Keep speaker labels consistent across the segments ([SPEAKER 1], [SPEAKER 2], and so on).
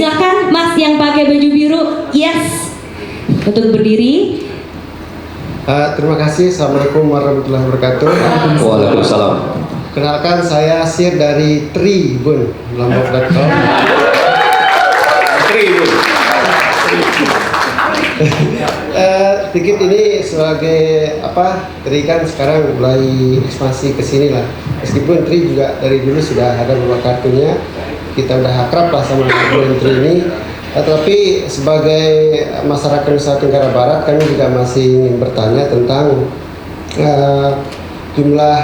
[SPEAKER 1] Silakan Mas yang pakai baju biru. Yes. Untuk berdiri.
[SPEAKER 2] Terima kasih. Assalamualaikum warahmatullahi wabarakatuh.
[SPEAKER 3] Waalaikumsalam.
[SPEAKER 2] Kenalkan, saya Sir dari Tribun Lombok.com.
[SPEAKER 3] Tribun.
[SPEAKER 2] Sedikit ini sebagai Tri kan sekarang mulai ekspansi ke sini lah. Meskipun Tri juga dari dulu sudah ada beberapa kartunya, kita udah akrab lah sama Tri ini. Tapi sebagai masyarakat Nusa Tenggara Barat, kami juga masih ingin bertanya tentang jumlah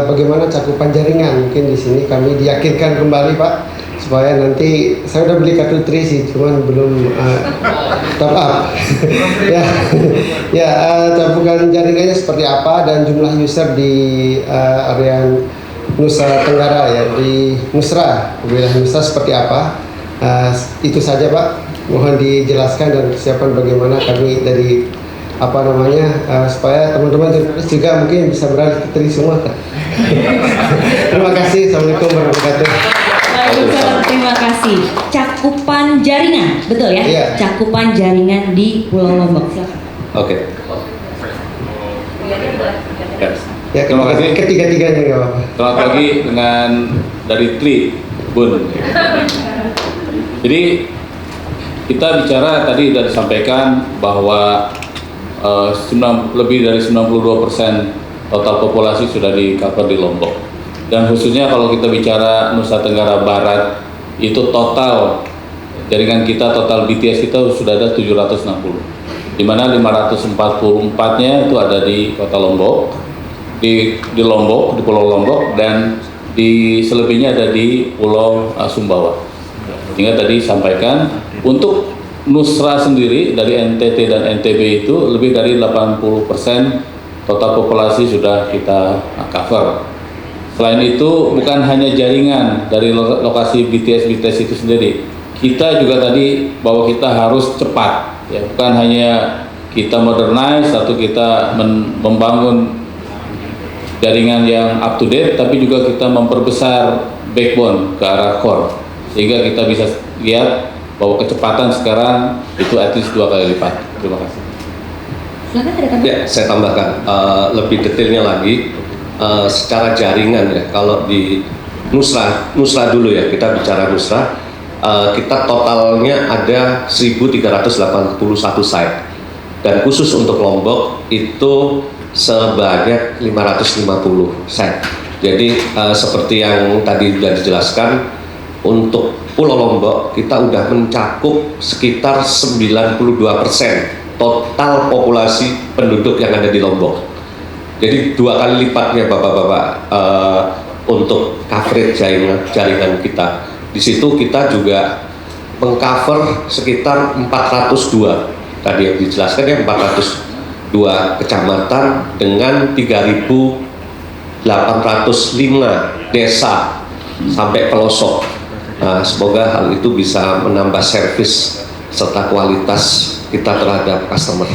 [SPEAKER 2] bagaimana cakupan jaringan. Mungkin di sini kami diyakinkan kembali Pak, supaya nanti saya udah beli kartu Tri sih, cuman belum top up. Cakupan jaringannya seperti apa dan jumlah user di area Nusa Tenggara ya, di Nusra, wilayah Nusra seperti apa? Itu saja Pak, mohon dijelaskan dan persiapan bagaimana kami dari supaya teman-teman jurnalis juga mungkin bisa beralih ke Tri semua. Terima kasih. Assalamualaikum warahmatullahi wabarakatuh.
[SPEAKER 1] Waalaikumsalam, terima kasih. Cakupan jaringan, betul ya?
[SPEAKER 2] Iya.
[SPEAKER 1] Cakupan jaringan di Pulau Lombok. Silakan.
[SPEAKER 3] Oke.
[SPEAKER 2] Ya,
[SPEAKER 3] Terima kasih.
[SPEAKER 2] Ketiga-tiganya nggak apa-apa.
[SPEAKER 3] Selamat pagi dengan dari Tribun. Jadi kita bicara tadi sudah disampaikan bahwa lebih dari 92% total populasi sudah di-cover di Lombok. Dan khususnya kalau kita bicara Nusa Tenggara Barat, itu total jaringan kita, total BTS kita sudah ada 760, di mana 544-nya itu ada di kota Lombok, di Lombok, di Pulau Lombok, dan di selebihnya ada di Pulau Sumbawa. Sehingga tadi sampaikan untuk Nusra sendiri dari NTT dan NTB itu lebih dari 80% total populasi sudah kita cover. Selain itu bukan hanya jaringan dari lokasi BTS itu sendiri, kita juga tadi bahwa kita harus cepat, ya, bukan hanya kita modernize atau kita membangun jaringan yang up to date, tapi juga kita memperbesar backbone ke arah core, sehingga kita bisa lihat bahwa kecepatan sekarang itu at least 2 kali lipat. Terima kasih.
[SPEAKER 1] Silakan, ada tambahan?
[SPEAKER 4] Ya, saya tambahkan lebih detailnya lagi secara jaringan ya. Kalau di Nusra dulu ya, kita bicara Nusra, kita totalnya ada 1.381 site, dan khusus untuk Lombok itu sebanyak 550 site. Jadi seperti yang tadi sudah dijelaskan, untuk Pulau Lombok kita udah mencakup sekitar 92% total populasi penduduk yang ada di Lombok. Jadi 2 kali lipatnya Bapak-bapak untuk coverage jaringan kita. Di situ kita juga mengcover sekitar 402, tadi yang dijelaskan ya, 402 kecamatan dengan 3.805 desa sampai pelosok. Nah, semoga hal itu bisa menambah servis serta kualitas kita terhadap customer.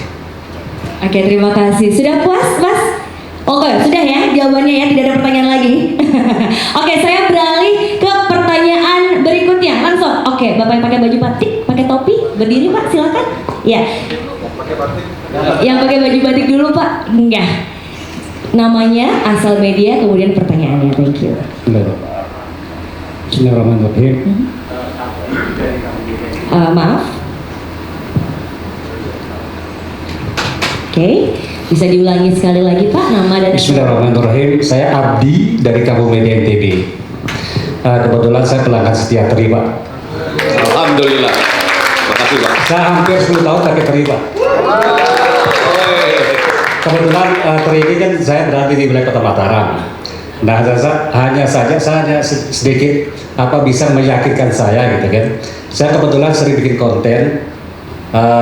[SPEAKER 1] Oke, terima kasih. Sudah puas, Mas? Oke, sudah ya jawabannya ya, tidak ada pertanyaan lagi. Oke, saya beralih ke pertanyaan berikutnya. Langsung. Oke, Bapak yang pakai baju batik, pakai topi, berdiri Pak, silakan. Ya. Yang pakai baju batik dulu Pak. Enggak. Namanya, asal media, kemudian pertanyaannya. Thank you.
[SPEAKER 5] Bismillahirrahmanirrahim.
[SPEAKER 1] Maaf. Oke, bisa diulangi sekali lagi Pak, nama dan...
[SPEAKER 5] Bismillahirrahmanirrahim. Saya Abdi dari Kampung Media NTB. Kebetulan saya pelanggan setia Tri Pak.
[SPEAKER 3] Alhamdulillah. Terima kasih Pak.
[SPEAKER 5] Saya hampir 10 tahun pakai Tri Pak. Kebetulan Tri ini kan saya berada di wilayah Kota Mataram. Nah, hanya saja saya sedikit bisa meyakinkan saya gitu kan. Saya kebetulan sering bikin konten.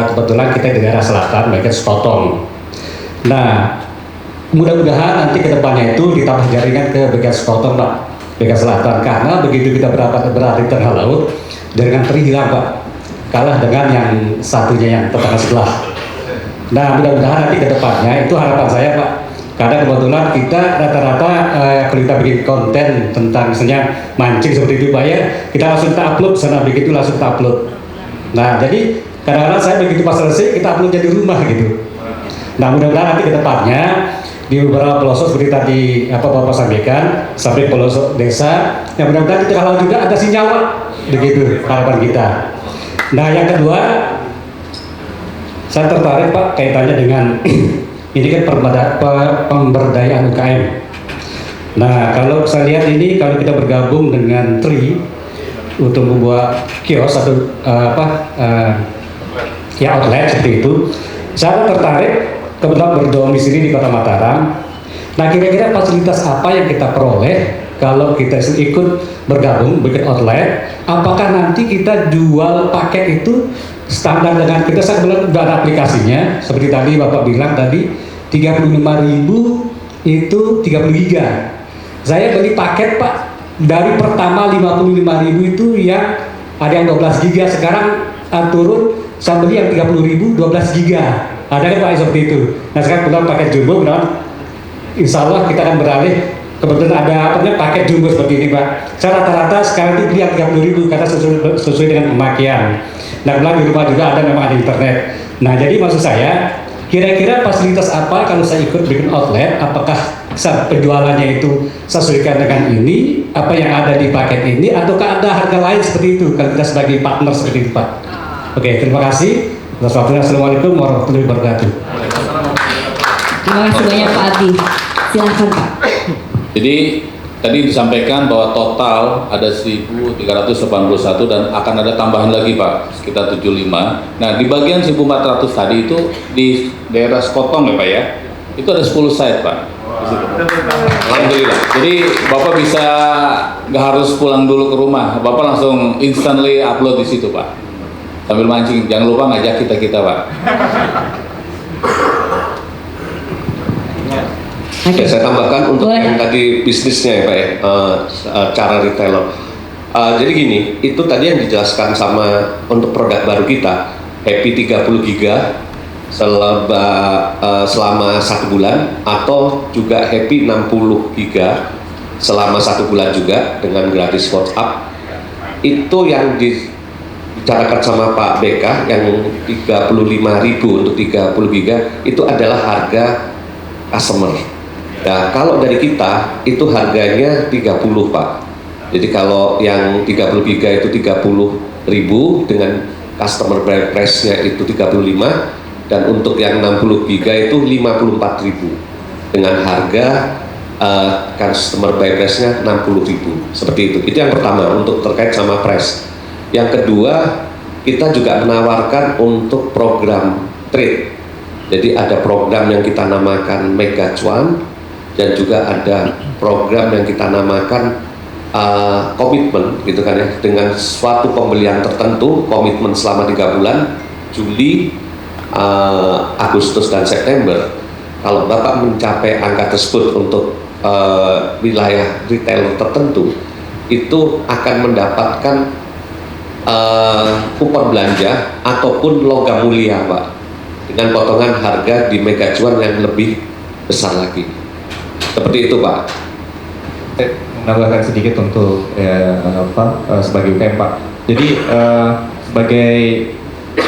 [SPEAKER 5] Kebetulan kita di daerah selatan, mereka Sekotong. Nah, mudah-mudahan nanti ke depannya itu ditambah jaringan ke bagian Sekotong Pak, bagian selatan. Karena begitu kita berada di tengah laut, jaringan Tri hilang Pak, kalah dengan yang satunya yang tetangga sebelah. Nah, mudah-mudahan nanti ke depannya itu harapan saya Pak. Karena kebetulan kita rata-rata kalau kita bikin konten tentang misalnya mancing seperti itu Pak ya, kita langsung kita upload, sana begitu langsung kita upload. Nah, jadi kadang-kadang saya begitu pas selesai kita uploadnya di rumah gitu. Nah, mudah-mudahan nanti ke depannya di beberapa pelosok seperti tadi Bapak sampaikan sampai pelosok desa, yang mudah-mudahan kita kalau juga ada senyawa begitu harapan kita. Nah, yang kedua, saya tertarik Pak kaitannya dengan ini kan pemberdayaan UKM. Nah, kalau saya lihat ini kalau kita bergabung dengan TRI untuk membuat kios atau outlet seperti itu, saya tertarik kebetulan berdomisili di Kota Mataram. Nah, kira-kira fasilitas apa yang kita peroleh kalau kita ikut bergabung bikin outlet? Apakah nanti kita jual paket itu standar dengan kita? Saya kebetulan sudah ada aplikasinya. Seperti tadi Bapak bilang tadi 35.000 itu 30 giga. Saya beli paket Pak dari pertama 55.000 itu yang ada yang 12 giga, sekarang turun saya beli yang 30.000 12 giga. Ada kan Pak seperti itu. Nah, sekarang kebetulan paket jumbo, insya Allah kita akan beralih. Kebetulan ada paket jumbo seperti ini Pak. Saya rata-rata sekarang itu beli yang 30.000 karena sesuai dengan pemakaian. Nah, kebetulan di rumah juga ada, memang ada internet. Nah, jadi maksud saya, kira-kira fasilitas apa kalau saya ikut bikin outlet? Apakah penjualannya itu sesuaikan dengan ini, apa yang ada di paket ini, ataukah ada harga lain seperti itu kalau kita sebagai partner seperti itu Pak? Oke, terima kasih. Assalamualaikum warahmatullahi wabarakatuh.
[SPEAKER 1] Terima kasih banyak Pak Abdi. Silakan Pak.
[SPEAKER 3] Jadi tadi disampaikan bahwa total ada 1.381 dan akan ada tambahan lagi Pak, sekitar 75. Nah, di bagian 1.400 tadi itu di daerah Sekotong ya Pak ya, itu ada 10 site Pak. Alhamdulillah. Jadi Bapak bisa nggak harus pulang dulu ke rumah, Bapak langsung instantly upload di situ Pak. Sambil mancing, jangan lupa ngajak kita Pak.
[SPEAKER 4] Ya, saya tambahkan untuk yang tadi bisnisnya ya Pak ya, cara retailer. Jadi gini, itu tadi yang dijelaskan sama untuk produk baru kita, Happy 30 giga selama 1 bulan, atau juga Happy 60 giga selama 1 bulan juga dengan gratis WhatsApp. Itu yang dibicarakan sama Pak BK yang 35.000 untuk 30 giga itu adalah harga customer. Nah, kalau dari kita itu harganya 30 Pak. Jadi kalau yang 30 giga itu 30.000 dengan customer price-nya itu 35, dan untuk yang 60 giga itu 54.000 dengan harga customer price-nya 60.000. Seperti itu. Itu yang pertama untuk terkait sama price. Yang kedua, kita juga menawarkan untuk program trade. Jadi ada program yang kita namakan Mega Cuan, dan juga ada program yang kita namakan komitmen gitu kan ya, dengan suatu pembelian tertentu, komitmen selama 3 bulan, Juli, Agustus dan September. Kalau Bapak mencapai angka tersebut untuk wilayah retailer tertentu, itu akan mendapatkan kupon belanja ataupun logam mulia Pak, dengan potongan harga di Mega Cuan yang lebih besar lagi. Seperti itu Pak.
[SPEAKER 6] Menambahkan sedikit untuk sebagai UKM Pak. Jadi sebagai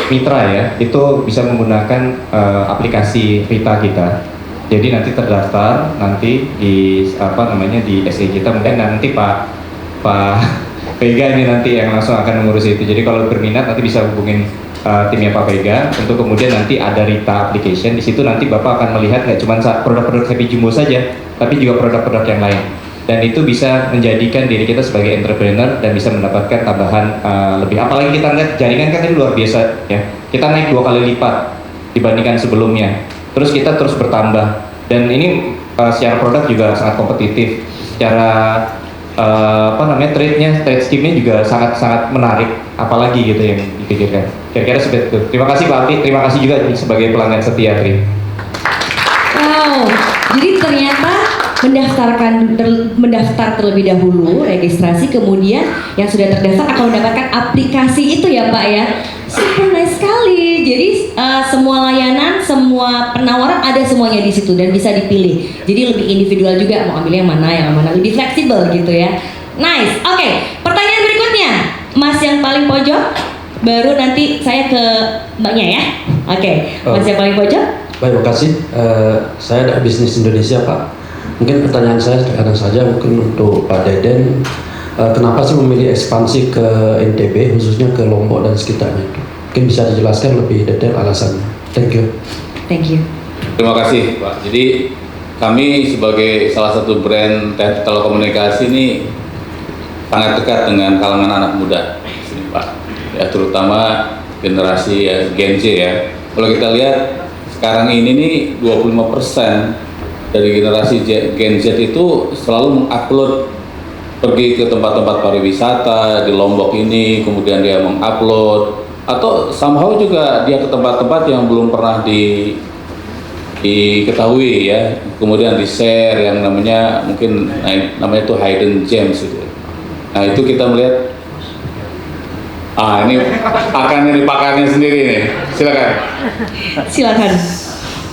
[SPEAKER 6] mitra ya, itu bisa menggunakan aplikasi Rita kita. Jadi nanti terdaftar nanti di di SE kita, mungkin nanti Pak Vega ini nanti yang langsung akan mengurus itu. Jadi kalau berminat nanti bisa hubungin timnya Pak Vega untuk kemudian nanti ada Rita application. Di situ nanti Bapak akan melihat nggak cuma produk-produk Happy Jumbo saja, tapi juga produk-produk yang lain. Dan itu bisa menjadikan diri kita sebagai entrepreneur dan bisa mendapatkan tambahan lebih. Apalagi kita lihat jaringan kan ini luar biasa ya. Kita naik 2 kali lipat dibandingkan sebelumnya. Terus kita terus bertambah. Dan ini secara produk juga sangat kompetitif. Secara trade scheme-nya juga sangat menarik, apalagi gitu yang dipikirkan. Kira-kira seperti itu. Terima kasih Pak Abdi, terima kasih juga sebagai pelanggan setia Tri.
[SPEAKER 1] Wow, jadi ternyata mendaftar terlebih dahulu, registrasi, kemudian yang sudah terdaftar akan mendapatkan aplikasi itu ya Pak ya. Super nice sekali. Jadi semua layanan, semua penawaran ada semuanya di situ dan bisa dipilih. Jadi lebih individual juga mau ambil yang mana lebih fleksibel gitu ya. Nice. Oke, pertanyaan berikutnya, Mas yang paling pojok. baru nanti saya ke mbaknya ya. Oke, Mas yang paling pojok.
[SPEAKER 7] Baik, makasih. Saya dari Bisnis Indonesia, Pak. Mungkin pertanyaan saya sederhana saja, mungkin untuk Pak Deden. Kenapa sih memilih ekspansi ke NTB, khususnya ke Lombok dan sekitarnya? Mungkin bisa dijelaskan lebih detail alasannya. Thank you.
[SPEAKER 1] Thank you.
[SPEAKER 3] Terima kasih Pak. Jadi kami sebagai salah satu brand telekomunikasi ini sangat dekat dengan kalangan anak muda di sini Pak. Ya, terutama generasi ya, Gen Z ya. Kalau kita lihat sekarang ini nih 25% dari generasi Gen Z itu selalu mengupload, pergi ke tempat-tempat pariwisata di Lombok ini, kemudian dia mengupload, atau somehow juga dia ke tempat-tempat yang belum pernah diketahui ya, kemudian di share yang namanya mungkin namanya itu hidden gems gitu. Nah itu kita melihat, ini akan ini pakarnya sendiri nih, silakan.
[SPEAKER 1] Silakan.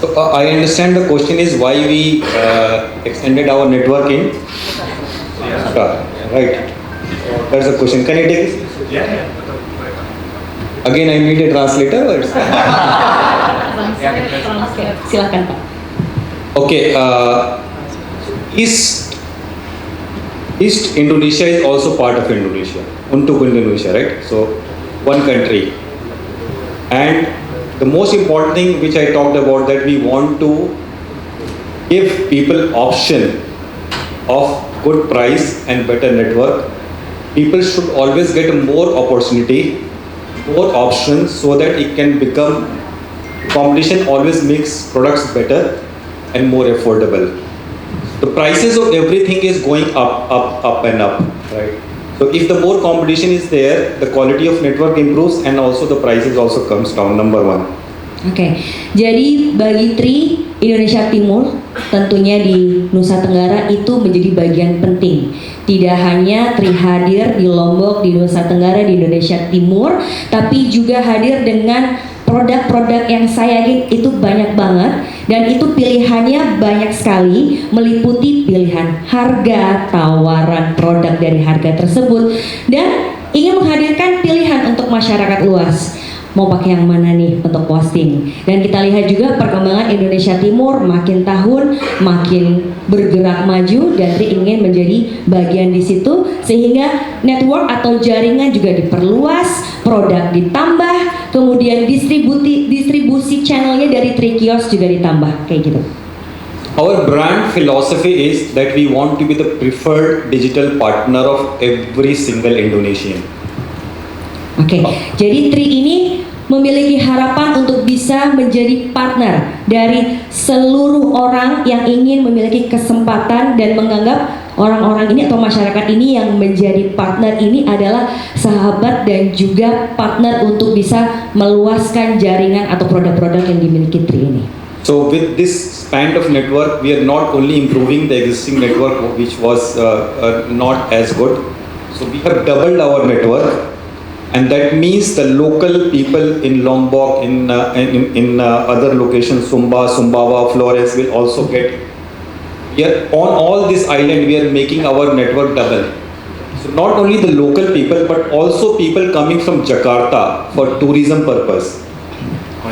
[SPEAKER 6] I understand the question is why we extended our network in Africa, right? That's the question. Can you take this? Again, I need a translator. Or?
[SPEAKER 1] Silakan Pak.
[SPEAKER 6] Okay. East Indonesia is also part of Indonesia. Untuk Indonesia, right? So, one country. And the most important thing which I talked about, that we want to give people option of good price and better network. People should always get more opportunity, more options, so that it can become, competition always makes products better and more affordable. The prices of everything is going up and up, right? So if the more competition is there, the quality of network improves and also the prices also comes down, number one.
[SPEAKER 1] Oke, jadi bagi Tri, Indonesia Timur tentunya di Nusa Tenggara itu menjadi bagian penting. Tidak hanya Tri hadir di Lombok, di Nusa Tenggara, di Indonesia Timur, tapi juga hadir dengan produk-produk yang saya yakin itu banyak banget, dan itu pilihannya banyak sekali, meliputi pilihan harga, tawaran produk dari harga tersebut, dan ingin menghadirkan pilihan untuk masyarakat luas. Mau pakai yang mana nih untuk posting. Dan kita lihat juga perkembangan Indonesia Timur makin tahun makin bergerak maju, dan Tri ingin menjadi bagian di situ, sehingga network atau jaringan juga diperluas, produk ditambah, kemudian distribusi channelnya dari Tri Kios juga ditambah, kayak gitu.
[SPEAKER 6] Our brand philosophy is that we want to be the preferred digital partner of every single Indonesian.
[SPEAKER 1] Oke, jadi Tri ini memiliki harapan untuk bisa menjadi partner dari seluruh orang yang ingin memiliki kesempatan dan menganggap orang-orang ini atau masyarakat ini yang menjadi partner ini adalah sahabat dan juga partner untuk bisa meluaskan jaringan atau produk-produk yang dimiliki Tri ini.
[SPEAKER 6] So with this span of network, we are not only improving the existing network which was not as good. So we have doubled our network. And that means the local people in Lombok, in other locations, Sumbawa, Flores will also get. Here on all this island, we are making our network double. So not only the local people, but also people coming from Jakarta for tourism purpose,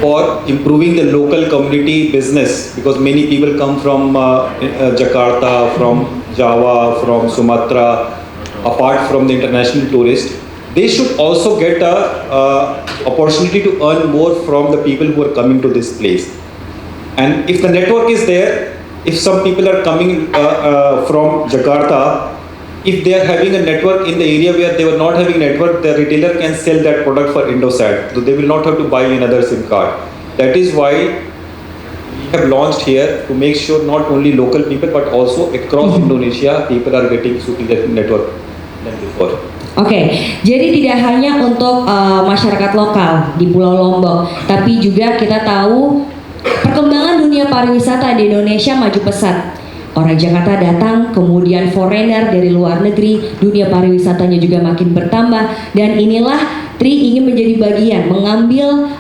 [SPEAKER 6] for improving the local community business, because many people come from Jakarta, from Java, from Sumatra, apart from the international tourists. They should also get a opportunity to earn more from the people who are coming to this place. And if the network is there, if some people are coming from Jakarta, if they are having a network in the area where they were not having network, the retailer can sell that product for Indosat. So they will not have to buy another SIM card. That is why we have launched here, to make sure not only local people but also across Indonesia people are getting superior network than before.
[SPEAKER 1] Oke, jadi tidak hanya untuk masyarakat lokal di Pulau Lombok, tapi juga kita tahu perkembangan dunia pariwisata di Indonesia maju pesat. Orang Jakarta datang, kemudian foreigner dari luar negeri, dunia pariwisatanya juga makin bertambah, dan inilah Tri ingin menjadi bagian, mengambil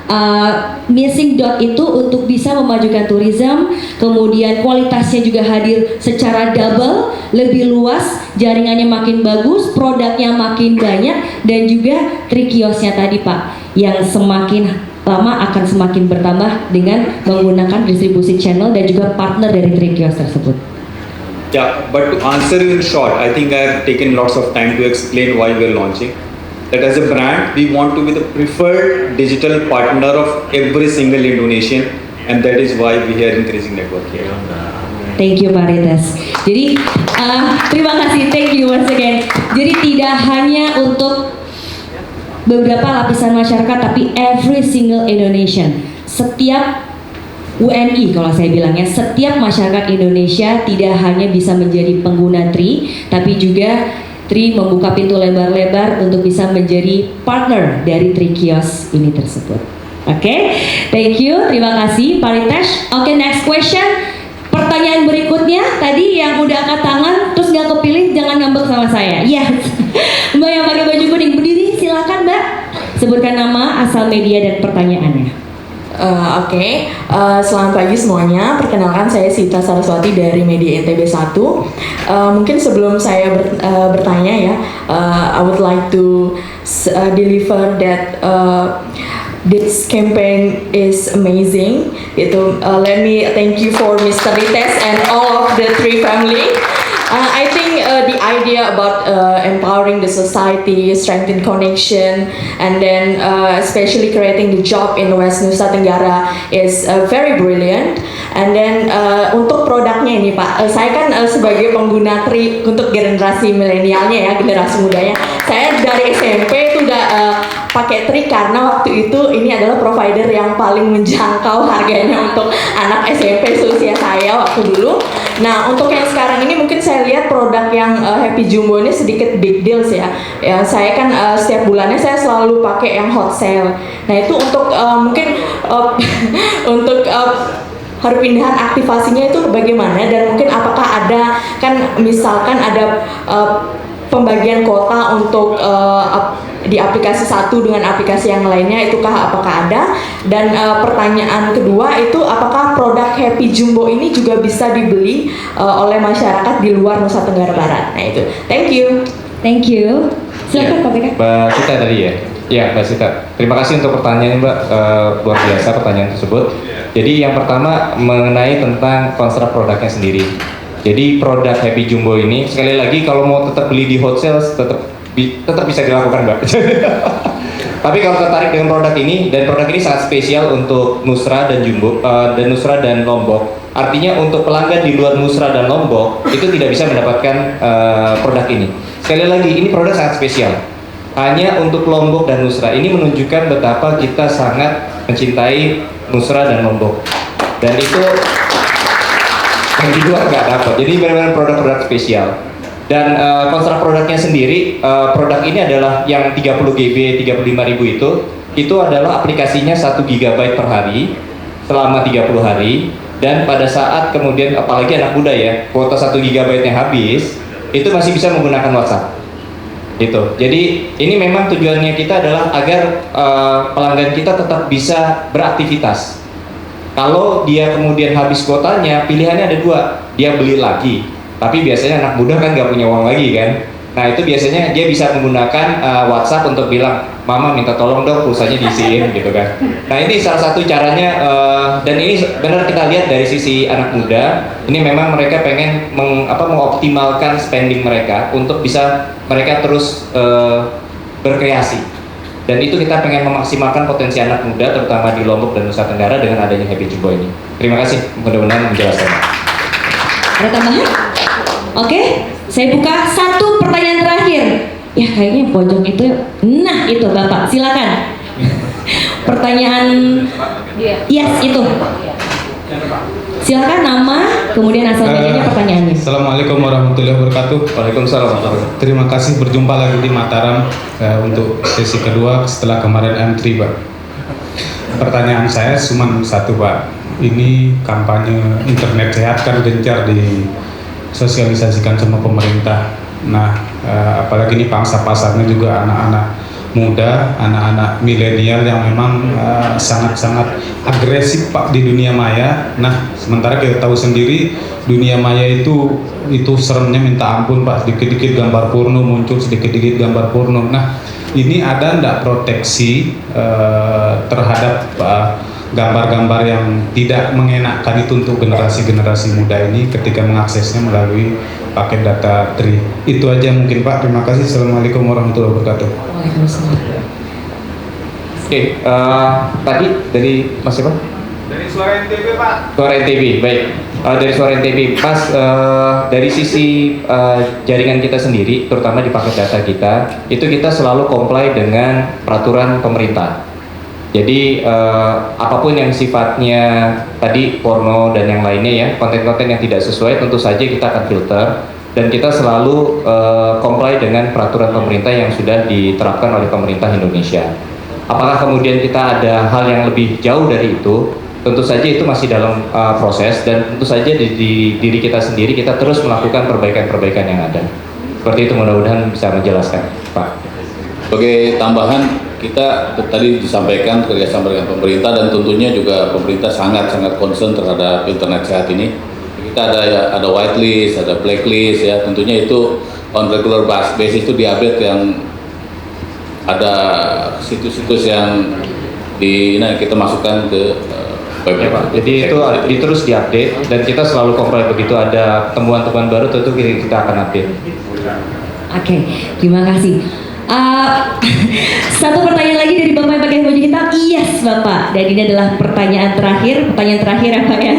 [SPEAKER 1] missing dot itu untuk bisa memajukan tourism, kemudian kualitasnya juga hadir secara double, lebih luas, jaringannya makin bagus, produknya makin banyak, dan juga Tri kiosnya tadi Pak, yang semakin lama akan semakin bertambah dengan menggunakan distribusi channel dan juga partner dari Tri kios tersebut.
[SPEAKER 8] Yeah, but to answer you in short, I think I have taken lots of time to explain why we are launching. That as a brand, we want to be the preferred digital partner of every single Indonesian, and that is why we are increasing network here.
[SPEAKER 1] Thank you Pak Rites. Jadi terima kasih, thank you once again. Jadi tidak hanya untuk beberapa lapisan masyarakat, tapi every single Indonesian. Setiap UNI kalau saya bilangnya, setiap masyarakat Indonesia tidak hanya bisa menjadi pengguna Tri, tapi juga Tri membuka pintu lebar-lebar untuk bisa menjadi partner dari Tri kios ini tersebut. Oke, thank you, terima kasih Pak Ritesh. Oke, next question. Pertanyaan berikutnya tadi yang udah angkat tangan terus nggak kepilih, jangan ngambek sama saya. Yes. Mbak yang pakai baju kuning berdiri, silakan Mbak. Sebutkan nama, asal media dan pertanyaannya.
[SPEAKER 9] Oke, selamat pagi semuanya. Perkenalkan, saya Sita Saraswati dari Media NTB 1. Mungkin sebelum saya bertanya ya, I would like to deliver that this campaign is amazing. Let me thank you for Mr. Rites and all of the Tri family. I think the idea about empowering the society, strengthen connection, and then especially creating the job in West Nusa Tenggara is very brilliant. And then untuk produknya ini Pak, saya kan sebagai pengguna Tri untuk generasi milenialnya ya, generasi mudanya, saya dari SMP itu udah pakai Tri karena waktu itu ini adalah provider yang paling menjangkau harganya untuk anak SMP seusia saya waktu dulu. Nah, untuk yang sekarang ini mungkin saya lihat produk yang Happy Jumbo ini sedikit big deals ya. Ya, saya kan setiap bulannya saya selalu pakai yang hot sale. Nah, itu untuk mungkin untuk perpindahan aktivasinya itu bagaimana, dan mungkin apakah ada, kan misalkan ada pembagian kuota untuk di aplikasi satu dengan aplikasi yang lainnya, apakah ada? Dan pertanyaan kedua itu, apakah produk Happy Jumbo ini juga bisa dibeli oleh masyarakat di luar Nusa Tenggara Barat? Nah itu, thank you.
[SPEAKER 1] Thank you. Silakan Pak Beka.
[SPEAKER 6] Mbak Sita tadi ya? Ya Mbak Sita, terima kasih untuk pertanyaan Mbak, luar biasa pertanyaan tersebut. Jadi yang pertama mengenai tentang konsep produknya sendiri. Jadi produk Happy Jumbo ini, sekali lagi kalau mau tetap beli di hot sales tetap bisa dilakukan Mbak. Tapi kalau tertarik dengan produk ini, dan produk ini sangat spesial untuk Nusra dan Jumbo dan Nusra dan Lombok. Artinya untuk pelanggan di luar Nusra dan Lombok itu tidak bisa mendapatkan produk ini. Sekali lagi, ini produk sangat spesial. Hanya untuk Lombok dan Nusra. Ini menunjukkan betapa kita sangat mencintai Nusra dan Lombok. Dan itu yang di luar nggak dapat. Jadi benar-benar produk-produk spesial. Dan konsep produknya sendiri, produk ini adalah yang 30 GB 35.000 itu adalah aplikasinya 1 GB per hari selama 30 hari. Dan pada saat kemudian, apalagi anak muda ya, kuota 1 GB nya habis, itu masih bisa menggunakan WhatsApp. Gitu. Jadi ini memang tujuannya kita adalah agar pelanggan kita tetap bisa beraktivitas. Kalau dia kemudian habis kuotanya, pilihannya ada dua, dia beli lagi. Tapi biasanya anak muda kan nggak punya uang lagi kan. Nah itu biasanya dia bisa menggunakan WhatsApp untuk bilang, Mama minta tolong dong pulsanya diisiin gitu kan. Nah ini salah satu caranya, dan ini benar kita lihat dari sisi anak muda, ini memang mereka pengen mengoptimalkan spending mereka untuk bisa mereka terus berkreasi. Dan itu kita pengen memaksimalkan potensi anak muda terutama di Lombok dan Nusa Tenggara dengan adanya Happy Jumbo ini. Terima kasih, mudah-mudahan menjelaskan.
[SPEAKER 1] Ada tambahan? Oke, saya buka satu pertanyaan terakhir. Ya kayaknya pojok itu, nah itu Bapak, silakan. Pertanyaan, yes itu. Silakan nama, kemudian asal medianya, pertanyaannya.
[SPEAKER 10] Assalamualaikum warahmatullahi wabarakatuh.
[SPEAKER 6] Waalaikumsalam warahmatullahi wabarakatuh.
[SPEAKER 10] Terima kasih, berjumpa lagi di Mataram untuk sesi kedua setelah kemarin M3 Pak. Pertanyaan saya cuma satu Pak. Ini kampanye internet sehat kan gencar disosialisasikan sama pemerintah. Nah, apalagi ini pangsa pasarnya juga anak-anak muda, anak-anak milenial yang memang sangat-sangat agresif Pak di dunia maya. Nah, sementara kita tahu sendiri dunia maya itu seremnya minta ampun Pak, sedikit-sedikit gambar porno muncul, sedikit-sedikit gambar porno. Nah, ini ada ndak proteksi terhadap gambar-gambar yang tidak mengenakan itu untuk generasi-generasi muda ini ketika mengaksesnya melalui paket data TRI. Itu aja mungkin Pak. Terima kasih. Assalamualaikum warahmatullahi wabarakatuh.
[SPEAKER 6] Oke, tadi dari Mas siapa?
[SPEAKER 8] Dari Suara NTB Pak.
[SPEAKER 6] Suara NTB, baik. Dari Suara NTB, Mas, dari sisi jaringan kita sendiri, terutama di paket data kita, itu kita selalu comply dengan peraturan pemerintah. Jadi apapun yang sifatnya tadi porno dan yang lainnya ya, konten-konten yang tidak sesuai tentu saja kita akan filter, dan kita selalu comply dengan peraturan pemerintah yang sudah diterapkan oleh pemerintah Indonesia. Apakah kemudian kita ada hal yang lebih jauh dari itu? Tentu saja itu masih dalam proses, dan tentu saja di diri kita sendiri kita terus melakukan perbaikan-perbaikan yang ada. Seperti itu, mudah-mudahan bisa menjelaskan, Pak.
[SPEAKER 3] Sebagai tambahan, kita tadi disampaikan kerjasama dengan pemerintah, dan tentunya juga pemerintah sangat-sangat concern terhadap internet sehat ini. Kita ada whitelist, ada blacklist ya, tentunya itu on regular basis itu diupdate, yang ada situs-situs yang kita masukkan ke web.
[SPEAKER 6] Ya, Pak. Jadi itu terus diupdate, dan kita selalu comply begitu ada temuan-temuan baru tentu kita akan update.
[SPEAKER 1] Oke, terima kasih. Satu pertanyaan lagi dari Bapak yang pakai baju hitam. Yes Bapak, dan ini adalah pertanyaan terakhir ya Pak ya.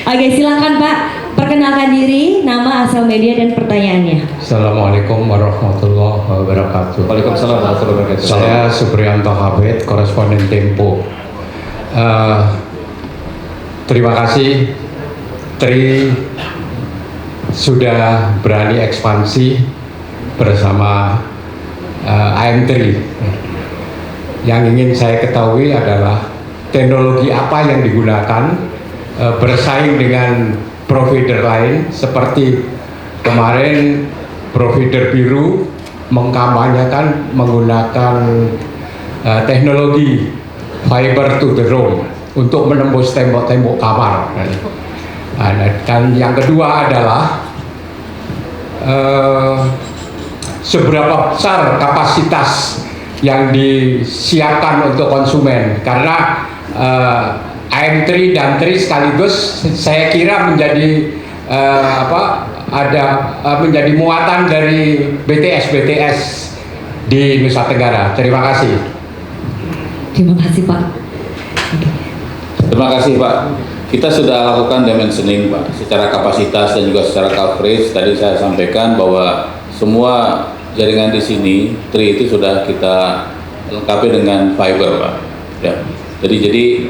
[SPEAKER 1] Oke, silakan Pak, perkenalkan diri, nama, asal media, dan pertanyaannya.
[SPEAKER 5] Assalamualaikum warahmatullahi wabarakatuh.
[SPEAKER 6] Waalaikumsalam warahmatullahi wabarakatuh.
[SPEAKER 5] Saya Supriyanto Habib, koresponden Tempo. Terima kasih TRI sudah berani ekspansi bersama AM3. Yang ingin saya ketahui adalah teknologi apa yang digunakan bersaing dengan provider lain, seperti kemarin provider biru mengkampanyekan menggunakan teknologi fiber to the room untuk menembus tembok-tembok kamar. Dan yang kedua adalah seberapa besar kapasitas yang disiapkan untuk konsumen, karena AM3 dan TRI sekaligus saya kira menjadi menjadi muatan dari BTS di Nusa Tenggara. Terima kasih.
[SPEAKER 1] Terima kasih Pak.
[SPEAKER 3] Terima kasih Pak. Kita sudah lakukan dimensioning Pak, secara kapasitas dan juga secara coverage. Tadi saya sampaikan bahwa semua jaringan di sini TRI itu sudah kita lengkapi dengan fiber Pak. Ya. Jadi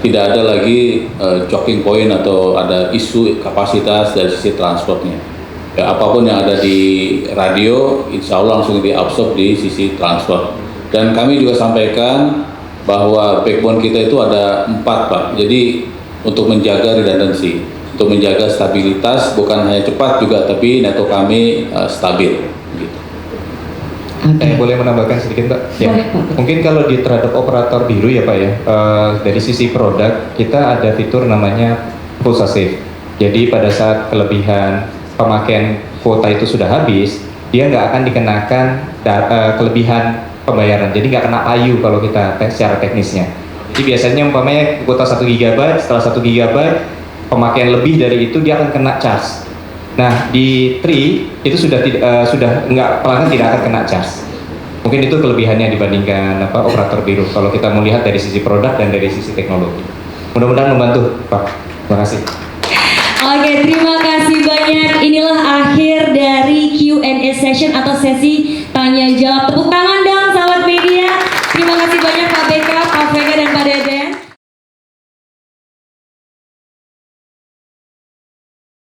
[SPEAKER 3] tidak ada lagi choking point atau ada isu kapasitas dari sisi transportnya. Ya, apapun yang ada di radio, insya Allah langsung diabsorb di sisi transport. Dan kami juga sampaikan bahwa backbone kita itu ada 4 Pak. Jadi untuk menjaga redundancy, untuk menjaga stabilitas, bukan hanya cepat juga, tapi network kami stabil. Gitu.
[SPEAKER 6] Boleh menambahkan sedikit Pak? Ya. Mungkin kalau di terhadap operator biru ya Pak ya, dari sisi produk kita ada fitur namanya pulsa save. Jadi pada saat kelebihan pemakaian kuota itu sudah habis, dia nggak akan dikenakan kelebihan pembayaran. Jadi nggak kena payu kalau kita secara teknisnya. Jadi biasanya umpamanya kuota 1 GB, setelah 1 GB pemakaian lebih dari itu dia akan kena charge. Nah di TRI itu sudah nggak, pelanggan tidak akan kena charge. Mungkin itu kelebihannya dibandingkan operator biru. Kalau kita melihat dari sisi produk dan dari sisi teknologi. Mudah-mudahan membantu Pak. Terima kasih.
[SPEAKER 1] Oke, terima kasih banyak. Inilah akhir dari Q&A session atau sesi tanya jawab.